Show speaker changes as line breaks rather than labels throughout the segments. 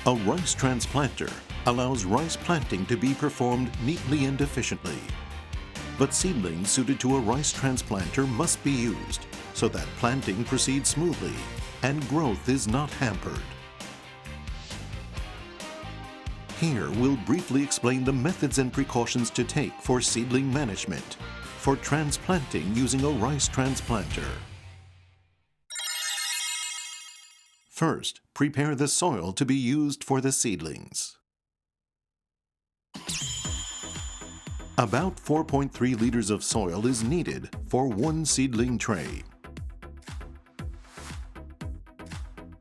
A rice transplanter allows rice planting to be performed neatly and efficiently. But seedlings suited to a rice transplanter must be used so that planting proceeds smoothly and growth is not hampered. Here we'll briefly explain the methods and precautions to take for seedling management for transplanting using a rice transplanter. First, prepare the soil to be used for the seedlings. About 4.3 liters of soil is needed for one seedling tray.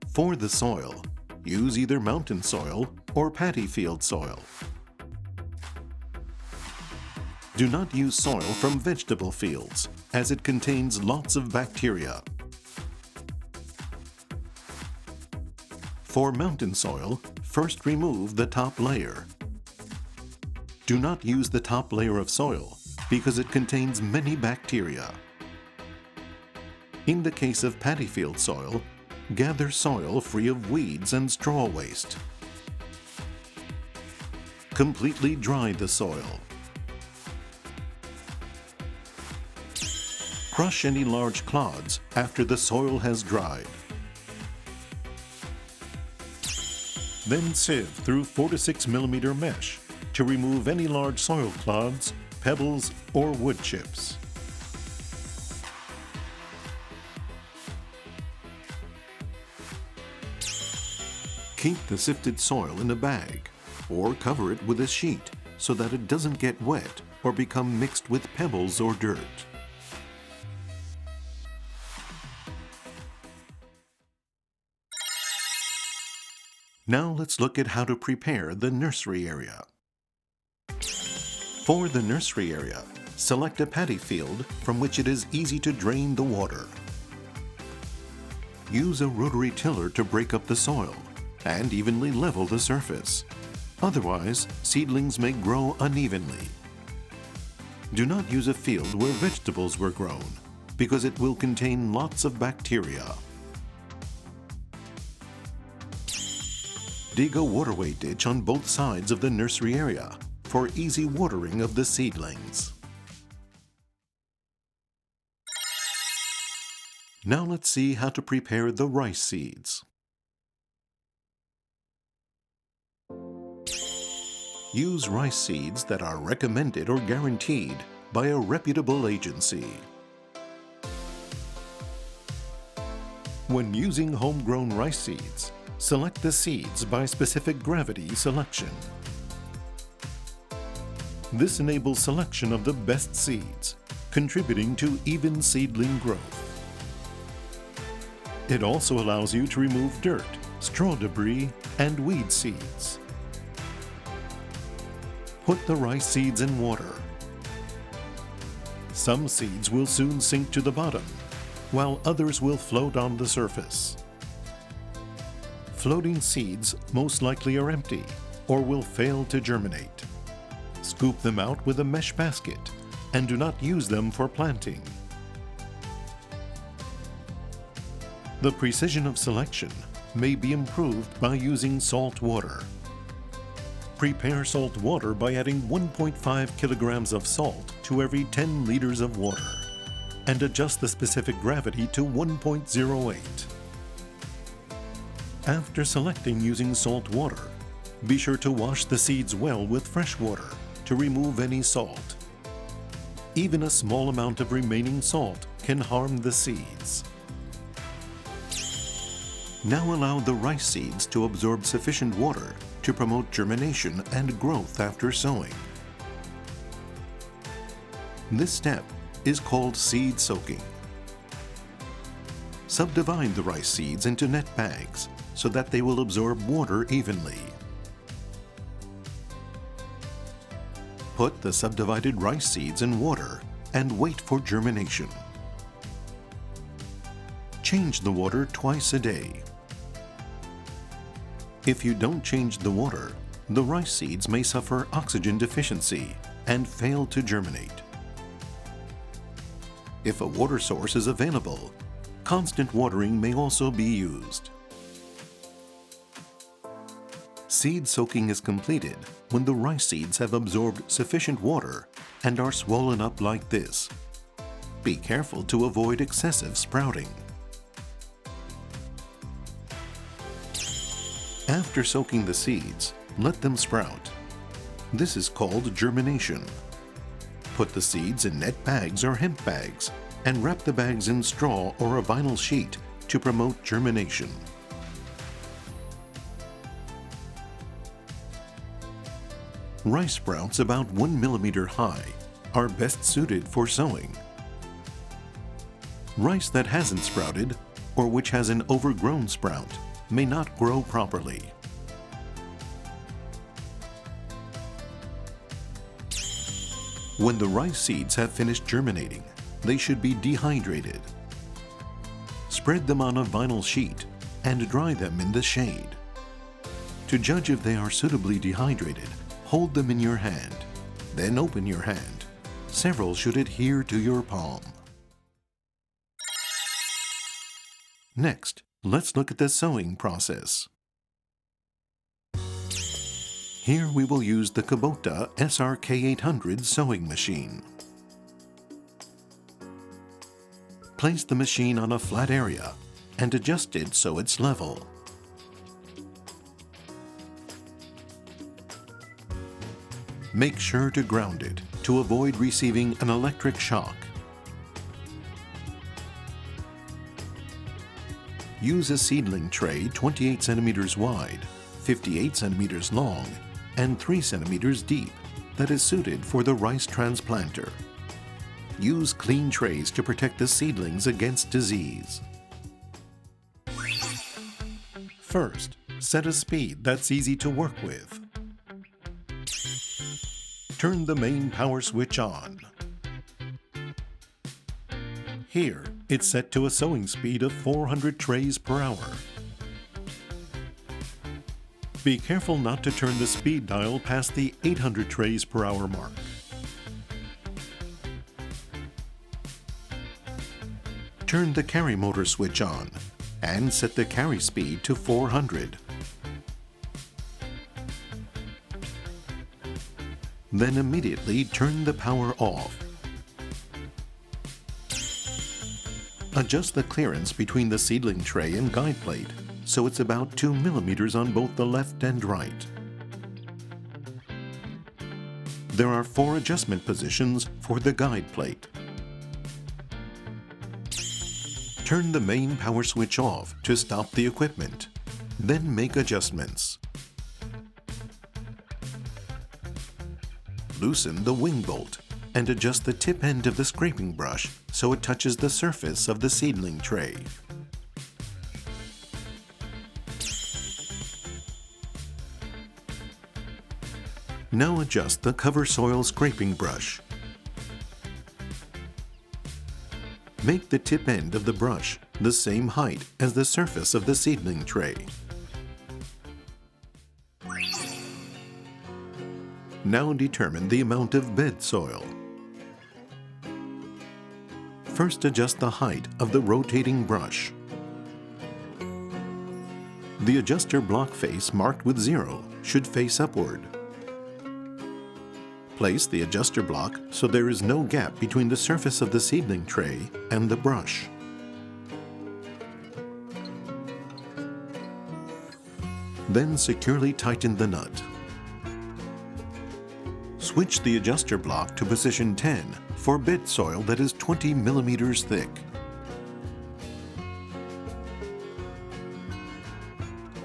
For the soil, use either mountain soil or paddy field soil. Do not use soil from vegetable fields, as it contains lots of bacteria. For mountain soil, first remove the top layer. Do not use the top layer of soil because it contains many bacteria. In the case of paddy field soil, gather soil free of weeds and straw waste. Completely dry the soil. Crush any large clods after the soil has dried. Then sieve through 4 to 6 millimeter mesh to remove any large soil clods, pebbles, or wood chips. Keep the sifted soil in a bag or cover it with a sheet so that it doesn't get wet or become mixed with pebbles or dirt. Now let's look at how to prepare the nursery area. For the nursery area, select a paddy field from which it is easy to drain the water. Use a rotary tiller to break up the soil and evenly level the surface. Otherwise, seedlings may grow unevenly. Do not use a field where vegetables were grown because it will contain lots of bacteria. Dig a waterway ditch on both sides of the nursery area for easy watering of the seedlings. Now let's see how to prepare the rice seeds. Use rice seeds that are recommended or guaranteed by a reputable agency. When using homegrown rice seeds, select the seeds by specific gravity selection. This enables selection of the best seeds, contributing to even seedling growth. It also allows you to remove dirt, straw debris, and weed seeds. Put the rice seeds in water. Some seeds will soon sink to the bottom, while others will float on the surface. Floating seeds most likely are empty or will fail to germinate. Scoop them out with a mesh basket and do not use them for planting. The precision of selection may be improved by using salt water. Prepare salt water by adding 1.5 kilograms of salt to every 10 liters of water and adjust the specific gravity to 1.08. After selecting using salt water, be sure to wash the seeds well with fresh water to remove any salt. Even a small amount of remaining salt can harm the seeds. Now allow the rice seeds to absorb sufficient water to promote germination and growth after sowing. This step is called seed soaking. Subdivide the rice seeds into net bags so that they will absorb water evenly. Put the subdivided rice seeds in water and wait for germination. Change the water twice a day. If you don't change the water, the rice seeds may suffer oxygen deficiency and fail to germinate. If a water source is available, constant watering may also be used. Seed soaking is completed when the rice seeds have absorbed sufficient water and are swollen up like this. Be careful to avoid excessive sprouting. After soaking the seeds, let them sprout. This is called germination. Put the seeds in net bags or hemp bags and wrap the bags in straw or a vinyl sheet to promote germination. Rice sprouts about 1 millimeter high are best suited for sowing. Rice that hasn't sprouted or which has an overgrown sprout may not grow properly. When the rice seeds have finished germinating, they should be dehydrated. Spread them on a vinyl sheet and dry them in the shade. To judge if they are suitably dehydrated, hold them in your hand, then open your hand. Several should adhere to your palm. Next, let's look at the sowing process. Here we will use the Kubota SRK800 sewing machine. Place the machine on a flat area and adjust it so it's level. Make sure to ground it to avoid receiving an electric shock. Use a seedling tray 28 centimeters wide, 58 centimeters long, and 3 centimeters deep that is suited for the rice transplanter. Use clean trays to protect the seedlings against disease. First, set a speed that's easy to work with. Turn the main power switch on. Here, it's set to a sowing speed of 400 trays per hour. Be careful not to turn the speed dial past the 800 trays per hour mark. Turn the carry motor switch on and set the carry speed to 400. Then immediately turn the power off. Adjust the clearance between the seedling tray and guide plate so it's about 2 millimeters on both the left and right. There are 4 adjustment positions for the guide plate. Turn the main power switch off to stop the equipment, then make adjustments. Loosen the wing bolt and adjust the tip end of the scraping brush so it touches the surface of the seedling tray. Now adjust the cover soil scraping brush. Make the tip end of the brush the same height as the surface of the seedling tray. Now determine the amount of bed soil. First adjust the height of the rotating brush. The adjuster block face marked with 0 should face upward. Place the adjuster block so there is no gap between the surface of the seedling tray and the brush. Then securely tighten the nut. Switch the adjuster block to position 10 for bed soil that is 20 millimeters thick.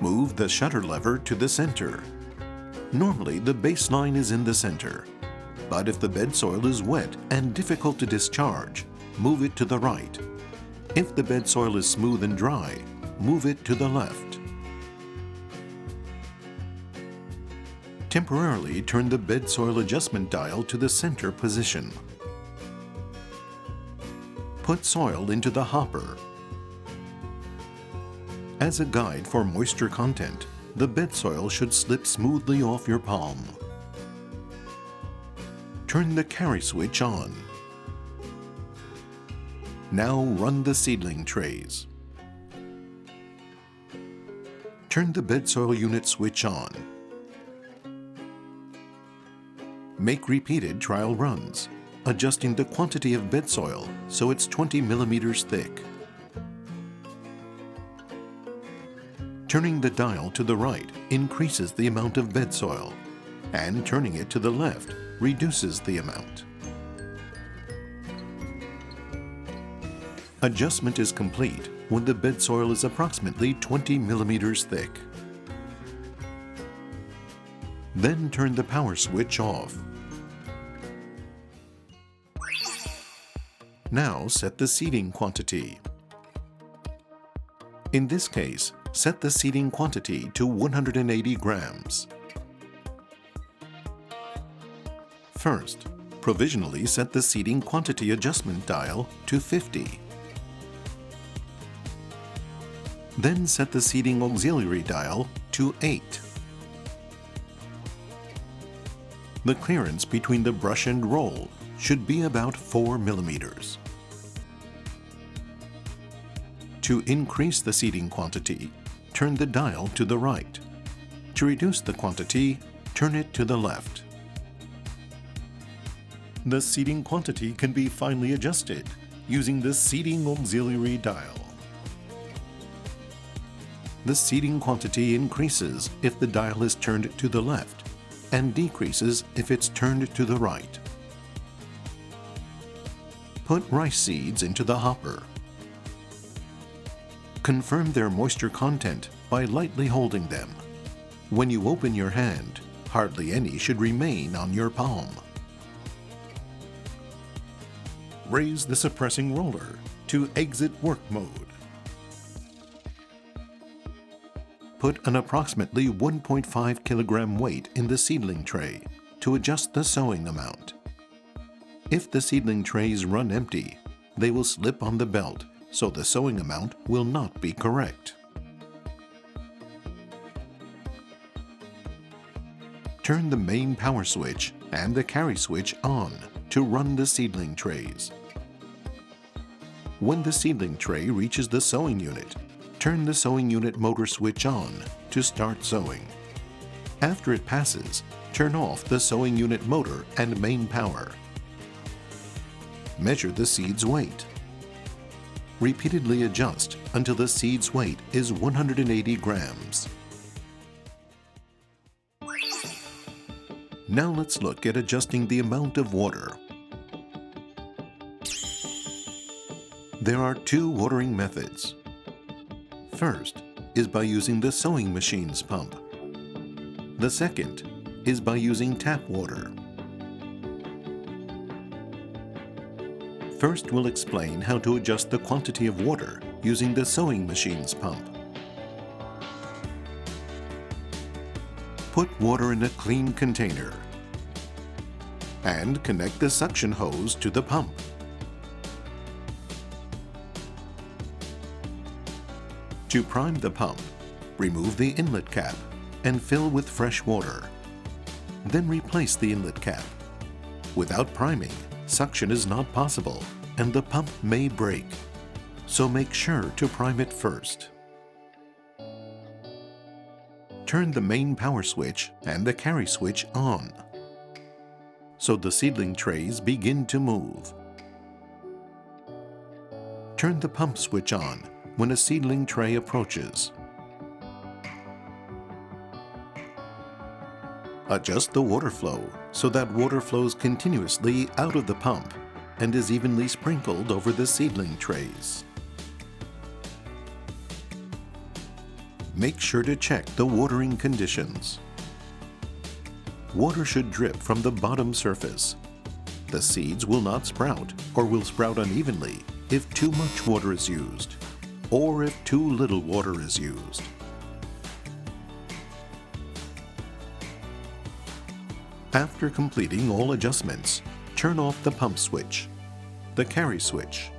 Move the shutter lever to the center. Normally, the baseline is in the center, but if the bed soil is wet and difficult to discharge, move it to the right. If the bed soil is smooth and dry, move it to the left. Temporarily turn the bed soil adjustment dial to the center position. Put soil into the hopper. As a guide for moisture content, the bed soil should slip smoothly off your palm. Turn the carry switch on. Now run the seedling trays. Turn the bed soil unit switch on. Make repeated trial runs, adjusting the quantity of bed soil so it's 20 millimeters thick. Turning the dial to the right increases the amount of bed soil, and turning it to the left reduces the amount. Adjustment is complete when the bed soil is approximately 20 millimeters thick. Then turn the power switch off. Now set the seeding quantity. In this case, set the seeding quantity to 180 grams. First, provisionally set the seeding quantity adjustment dial to 50. Then set the seeding auxiliary dial to 8. The clearance between the brush and roll should be about 4 millimeters. To increase the seeding quantity, turn the dial to the right. To reduce the quantity, turn it to the left. The seeding quantity can be finely adjusted using the seeding auxiliary dial. The seeding quantity increases if the dial is turned to the left and decreases if it's turned to the right. Put rice seeds into the hopper. Confirm their moisture content by lightly holding them. When you open your hand, hardly any should remain on your palm. Raise the suppressing roller to exit work mode. Put an approximately 1.5 kilogram weight in the seedling tray to adjust the sowing amount. If the seedling trays run empty, they will slip on the belt, so the sowing amount will not be correct. Turn the main power switch and the carry switch on to run the seedling trays. When the seedling tray reaches the sowing unit, turn the sowing unit motor switch on to start sowing. After it passes, turn off the sowing unit motor and main power. Measure the seed's weight. Repeatedly adjust until the seed's weight is 180 grams. Now let's look at adjusting the amount of water. There are two watering methods. First is by using the sewing machine's pump. The second is by using tap water. First, we'll explain how to adjust the quantity of water using the sewing machine's pump. Put water in a clean container and connect the suction hose to the pump. To prime the pump, remove the inlet cap and fill with fresh water. Then replace the inlet cap. Without priming, suction is not possible and the pump may break, so make sure to prime it first. Turn the main power switch and the carry switch on, so the seedling trays begin to move. Turn the pump switch on when a seedling tray approaches. Adjust the water flow so that water flows continuously out of the pump and is evenly sprinkled over the seedling trays. Make sure to check the watering conditions. Water should drip from the bottom surface. The seeds will not sprout or will sprout unevenly if too much water is used or if too little water is used. After completing all adjustments, turn off the pump switch, the carry switch,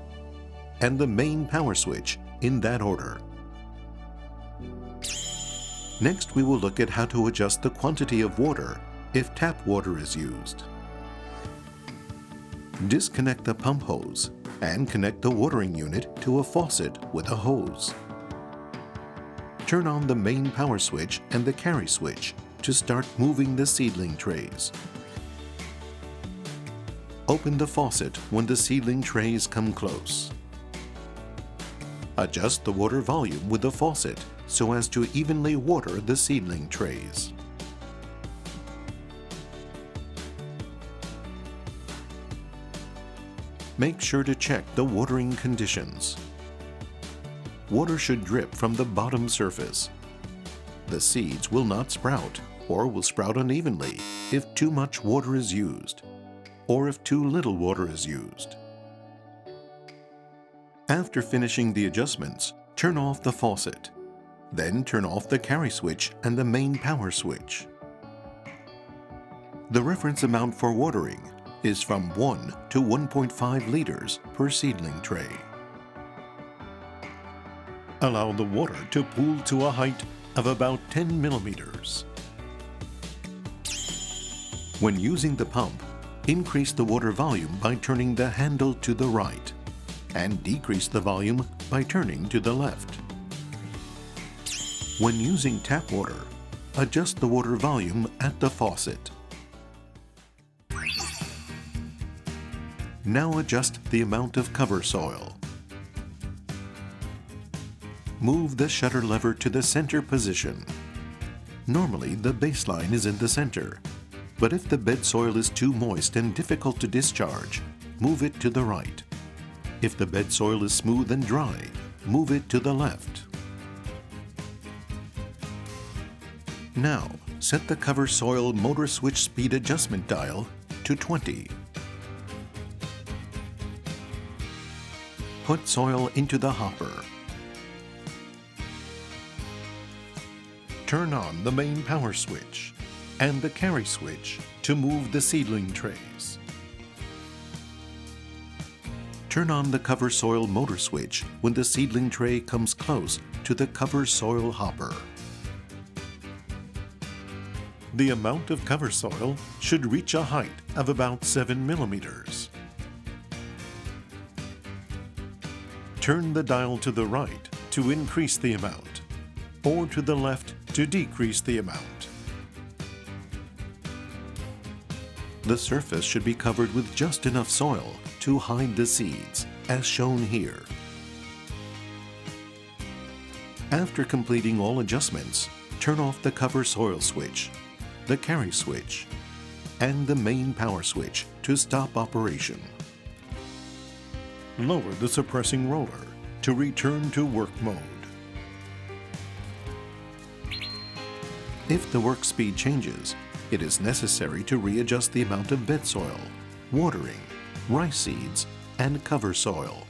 and the main power switch in that order. Next, we will look at how to adjust the quantity of water if tap water is used. Disconnect the pump hose and connect the watering unit to a faucet with a hose. Turn on the main power switch and the carry switch to start moving the seedling trays. Open the faucet when the seedling trays come close. Adjust the water volume with the faucet so as to evenly water the seedling trays. Make sure to check the watering conditions. Water should drip from the bottom surface. The seeds will not sprout or will sprout unevenly if too much water is used, or if too little water is used. After finishing the adjustments, turn off the faucet. Then turn off the carry switch and the main power switch. The reference amount for watering is from 1 to 1.5 liters per seedling tray. Allow the water to pool to a height of about 10 millimeters. When using the pump, increase the water volume by turning the handle to the right, and decrease the volume by turning to the left. When using tap water, adjust the water volume at the faucet. Now adjust the amount of cover soil. Move the shutter lever to the center position. Normally, the baseline is in the center, but if the bed soil is too moist and difficult to discharge, move it to the right. If the bed soil is smooth and dry, move it to the left. Now, set the cover soil motor switch speed adjustment dial to 20. Put soil into the hopper. Turn on the main power switch and the carry switch to move the seedling trays. Turn on the cover soil motor switch when the seedling tray comes close to the cover soil hopper. The amount of cover soil should reach a height of about 7 millimeters. Turn the dial to the right to increase the amount, or to the left to decrease the amount. The surface should be covered with just enough soil to hide the seeds, as shown here. After completing all adjustments, turn off the cover soil switch, the carry switch, and the main power switch to stop operation. Lower the suppressing roller to return to work mode. If the work speed changes, it is necessary to readjust the amount of bed soil, watering, rice seeds, and cover soil.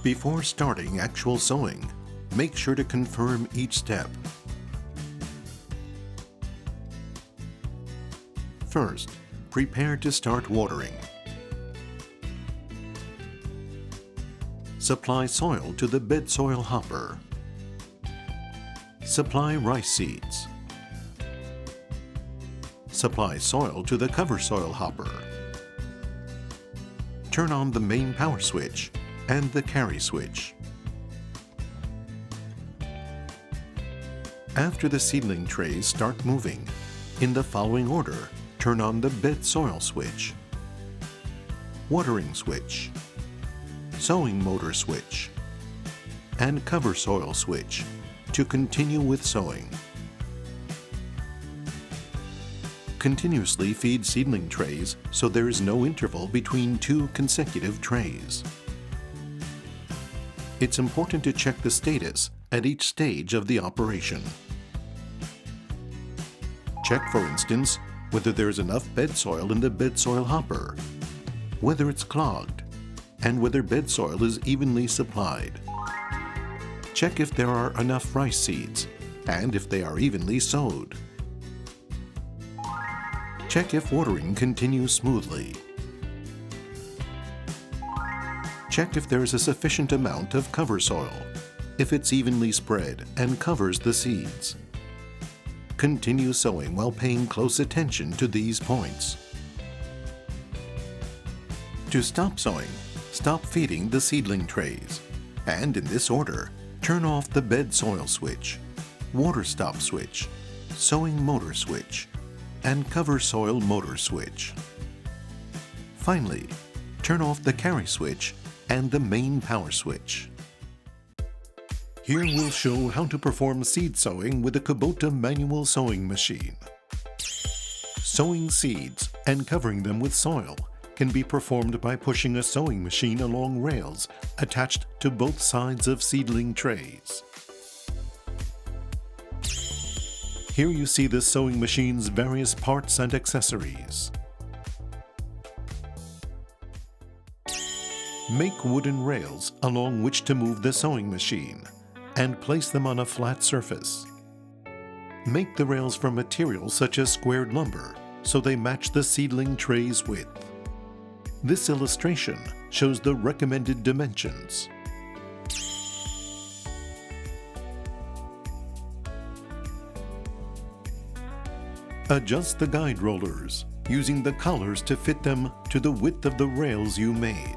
Before starting actual sowing, make sure to confirm each step. First, prepare to start watering. Supply soil to the bed soil hopper. Supply rice seeds. Supply soil to the cover soil hopper. Turn on the main power switch and the carry switch. After the seedling trays start moving, in the following order, turn on the bed soil switch, watering switch, sowing motor switch, and cover soil switch to continue with sowing. Continuously feed seedling trays so there is no interval between two consecutive trays. It's important to check the status at each stage of the operation. Check, for instance, whether there is enough bed soil in the bed soil hopper, whether it's clogged, and whether bed soil is evenly supplied. Check if there are enough rice seeds, and if they are evenly sowed. Check if watering continues smoothly. Check if there is a sufficient amount of cover soil, if it's evenly spread and covers the seeds. Continue sowing while paying close attention to these points. To stop sowing, stop feeding the seedling trays, and in this order, turn off the bed soil switch, water stop switch, sowing motor switch, and cover soil motor switch. Finally, turn off the carry switch and the main power switch. Here we'll show how to perform seed sowing with a Kubota manual sowing machine. Sowing seeds and covering them with soil can be performed by pushing a sowing machine along rails attached to both sides of seedling trays. Here you see the sowing machine's various parts and accessories. Make wooden rails along which to move the sowing machine and place them on a flat surface. Make the rails from materials such as squared lumber so they match the seedling tray's width. This illustration shows the recommended dimensions. Adjust the guide rollers using the collars to fit them to the width of the rails you made.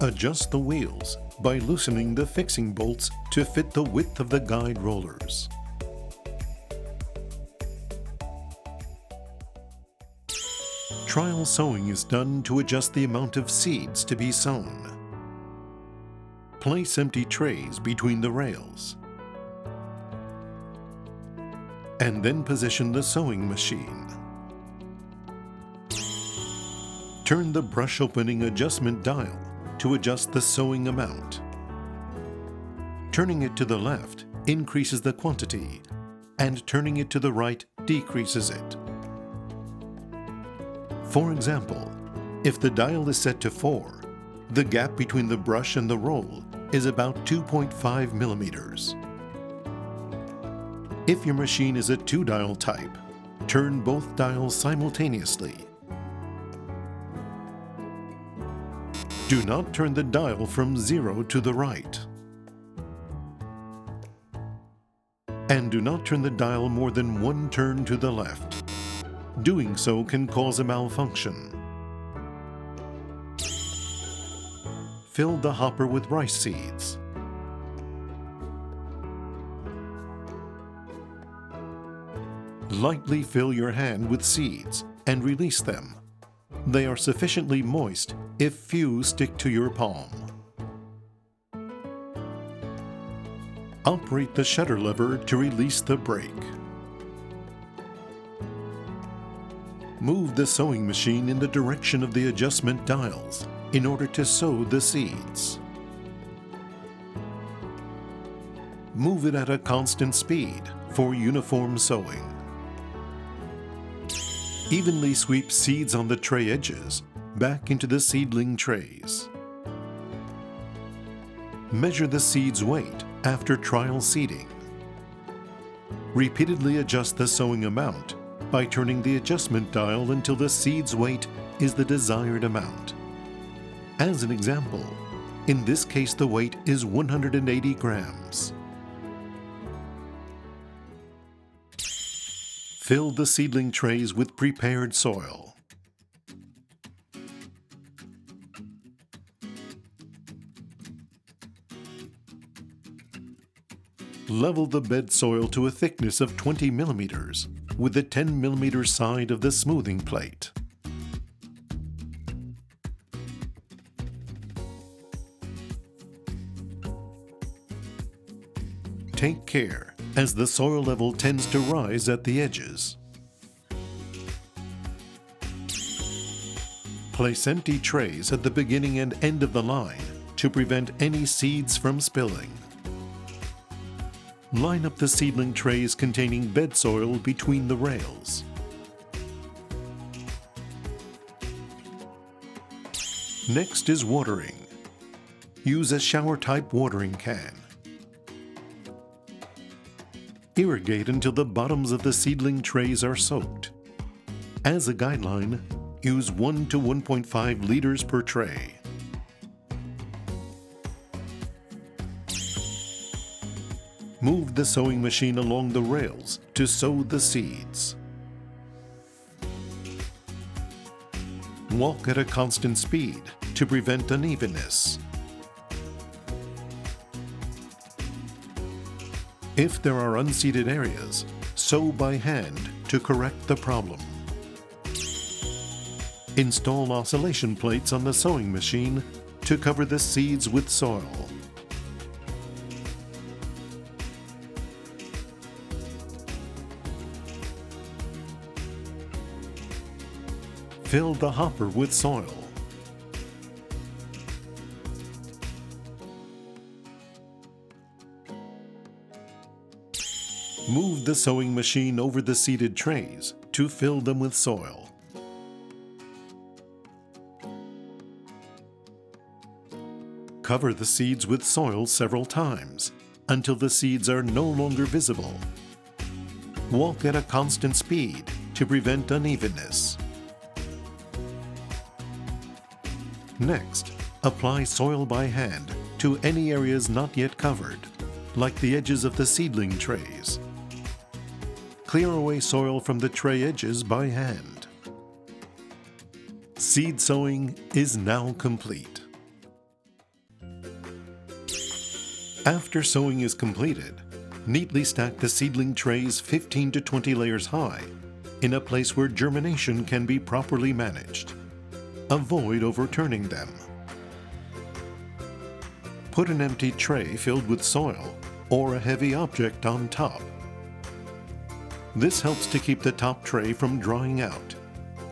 Adjust the wheels by loosening the fixing bolts to fit the width of the guide rollers. Trial sowing is done to adjust the amount of seeds to be sown. Place empty trays between the rails, and then position the sowing machine. Turn the brush opening adjustment dial to adjust the sowing amount. Turning it to the left increases the quantity, and turning it to the right decreases it. For example, if the dial is set to 4, the gap between the brush and the roll is about 2.5 millimeters. If your machine is a 2-dial type, turn both dials simultaneously. Do not turn the dial from 0 to the right. And do not turn the dial more than 1 turn to the left. Doing so can cause a malfunction. Fill the hopper with rice seeds. Lightly fill your hand with seeds and release them. They are sufficiently moist if few stick to your palm. Operate the shutter lever to release the brake. Move the sowing machine in the direction of the adjustment dials in order to sow the seeds. Move it at a constant speed for uniform sowing. Evenly sweep seeds on the tray edges back into the seedling trays. Measure the seed's weight after trial seeding. Repeatedly adjust the sowing amount by turning the adjustment dial until the seed's weight is the desired amount. As an example, in this case the weight is 180 grams. Fill the seedling trays with prepared soil. Level the bed soil to a thickness of 20 millimeters with the 10 millimeter side of the smoothing plate. Take care, as the soil level tends to rise at the edges. Place empty trays at the beginning and end of the line to prevent any seeds from spilling. Line up the seedling trays containing bed soil between the rails. Next is watering. Use a shower-type watering can. Irrigate until the bottoms of the seedling trays are soaked. As a guideline, use 1 to 1.5 liters per tray. Move the sowing machine along the rails to sow the seeds. Walk at a constant speed to prevent unevenness. If there are unseeded areas, sow by hand to correct the problem. Install oscillation plates on the sowing machine to cover the seeds with soil. Fill the hopper with soil. Move the sowing machine over the seeded trays to fill them with soil. Cover the seeds with soil several times until the seeds are no longer visible. Walk at a constant speed to prevent unevenness. Next, apply soil by hand to any areas not yet covered, like the edges of the seedling trays. Clear away soil from the tray edges by hand. Seed sowing is now complete. After sowing is completed, neatly stack the seedling trays 15 to 20 layers high in a place where germination can be properly managed. Avoid overturning them. Put an empty tray filled with soil or a heavy object on top. This helps to keep the top tray from drying out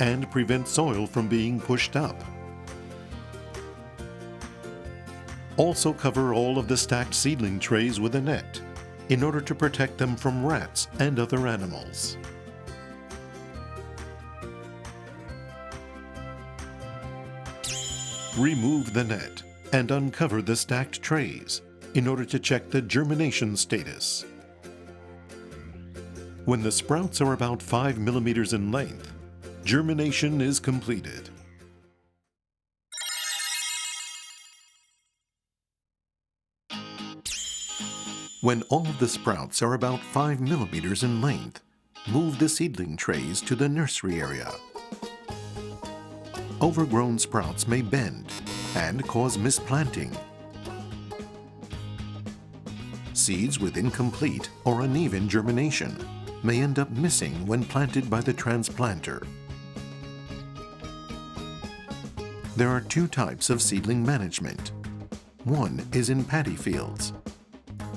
and prevent soil from being pushed up. Also cover all of the stacked seedling trays with a net in order to protect them from rats and other animals. Remove the net and uncover the stacked trays in order to check the germination status. When the sprouts are about 5 millimeters in length, germination is completed. When all of the sprouts are about 5 millimeters in length, move the seedling trays to the nursery area. Overgrown sprouts may bend and cause misplanting. Seeds with incomplete or uneven germination may end up missing when planted by the transplanter. There are two types of seedling management. One is in paddy fields,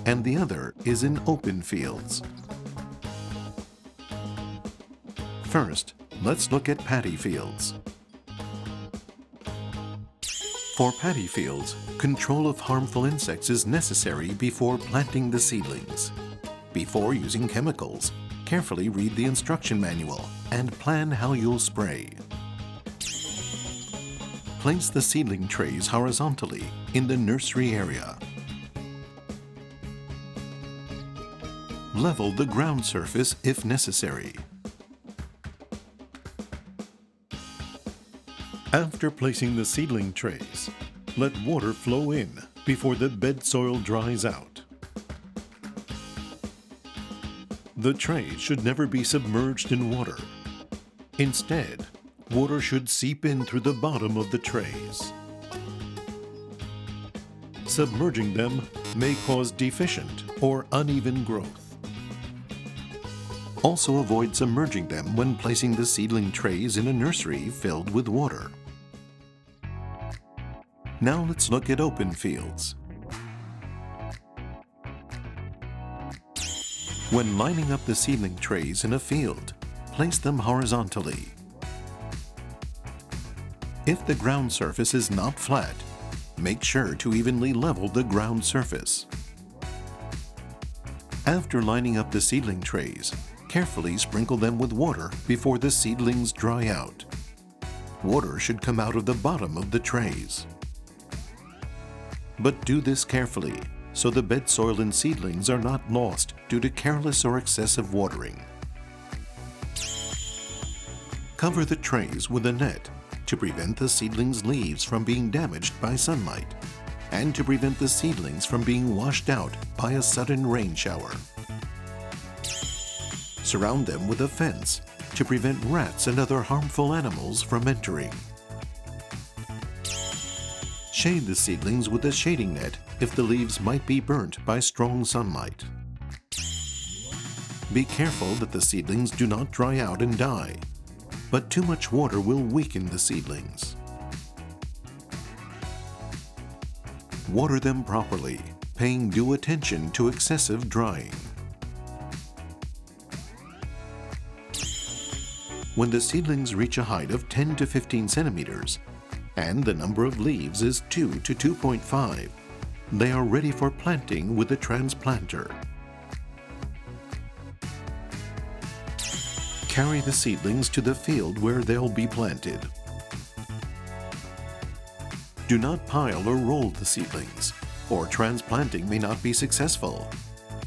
and the other is in open fields. First, let's look at paddy fields. For paddy fields, control of harmful insects is necessary before planting the seedlings. Before using chemicals, carefully read the instruction manual and plan how you'll spray. Place the seedling trays horizontally in the nursery area. Level the ground surface if necessary. After placing the seedling trays, let water flow in before the bed soil dries out. The trays should never be submerged in water. Instead, water should seep in through the bottom of the trays. Submerging them may cause deficient or uneven growth. Also avoid submerging them when placing the seedling trays in a nursery filled with water. Now let's look at open fields. When lining up the seedling trays in a field, place them horizontally. If the ground surface is not flat, make sure to evenly level the ground surface. After lining up the seedling trays, carefully sprinkle them with water before the seedlings dry out. Water should come out of the bottom of the trays. But do this carefully, so the bed soil and seedlings are not lost due to careless or excessive watering. Cover the trays with a net to prevent the seedlings' leaves from being damaged by sunlight and to prevent the seedlings from being washed out by a sudden rain shower. Surround them with a fence to prevent rats and other harmful animals from entering. Shade the seedlings with a shading net if the leaves might be burnt by strong sunlight. Be careful that the seedlings do not dry out and die, but too much water will weaken the seedlings. Water them properly, paying due attention to excessive drying. When the seedlings reach a height of 10 to 15 centimeters and the number of leaves is 2 to 2.5, they are ready for planting with the transplanter. Carry the seedlings to the field where they'll be planted. Do not pile or roll the seedlings, or transplanting may not be successful.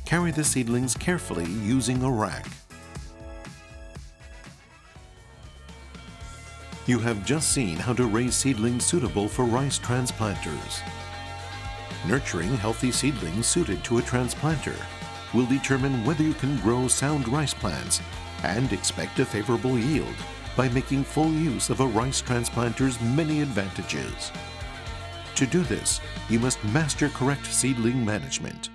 Carry the seedlings carefully using a rack. You have just seen how to raise seedlings suitable for rice transplanters. Nurturing healthy seedlings suited to a transplanter will determine whether you can grow sound rice plants and expect a favorable yield by making full use of a rice transplanter's many advantages. To do this, you must master correct seedling management.